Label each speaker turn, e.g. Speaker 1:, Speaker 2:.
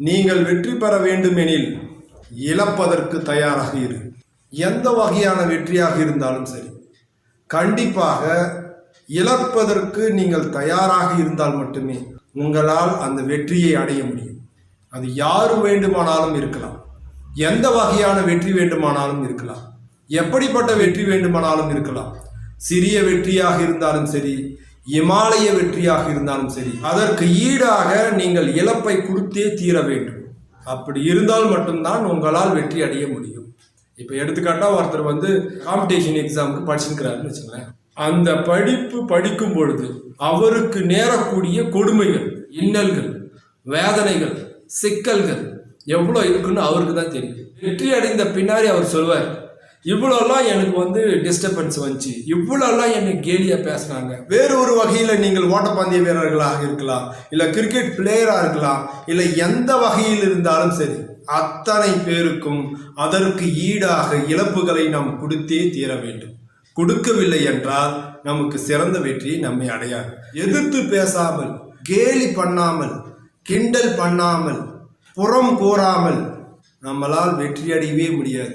Speaker 1: நீங்கள் வெற்றி பெற வேண்டுமெனில் இழப்பதற்கு தயாராக இரு. எந்த வகையான வெற்றியாக இருந்தாலும் சரி, கண்டிப்பாக இழப்பதற்கு நீங்கள் தயாராக இருந்தால் மட்டுமே உங்களால் அந்த வெற்றியை அடைய முடியும். அது யார் வேண்டுமானாலும் இருக்கலாம், எந்த வகையான வெற்றி வேண்டுமானாலும் இருக்கலாம், எப்படிப்பட்ட வெற்றி வேண்டுமானாலும் இருக்கலாம். சிறிய வெற்றியாக இருந்தாலும் சரி, இமாலய வெற்றியாக இருந்தாலும் சரி, அதற்கு ஈடாக நீங்கள் இழப்பை கொடுத்தே தீர வேண்டும். அப்படி இருந்தால் மட்டும்தான் உங்களால் வெற்றி அடைய முடியும். இப்போ எடுத்துக்காட்டா ஒருத்தர் காம்படிஷன் எக்ஸாமுக்கு படிச்சுக்கிறாருன்னு வச்சுங்களேன். அந்த படிப்பு படிக்கும் பொழுது அவருக்கு நேரக்கூடிய கொடுமைகள், இன்னல்கள், வேதனைகள், சிக்கல்கள் எவ்வளோ இருக்குன்னு அவருக்கு தான் தெரியும். வெற்றி அடைந்த பின்னாடி அவர் சொல்வார், இவ்வளோலாம் எனக்கு டிஸ்டர்பன்ஸ் வந்துச்சு, இவ்வளோலாம் என்னை கேலியாக பேசுனாங்க. வேறு ஒரு வகையில் நீங்கள் ஓட்டப்பந்தய வீரர்களாக இருக்கலாம், இல்லை கிரிக்கெட் பிளேயராக இருக்கலாம், இல்லை எந்த வகையில் இருந்தாலும் சரி, அத்தனை பேருக்கும் அதற்கு ஈடாக இழப்புகளை நாம் கொடுத்தே தீர வேண்டும். கொடுக்கவில்லை என்றால் நமக்கு சிறந்த வெற்றியை நம்மை அடையாது. எதிர்த்து பேசாமல், கேலி பண்ணாமல், கிண்டல் பண்ணாமல், புறம் கூறாமல் நம்மளால் வெற்றி அடையவே முடியாது.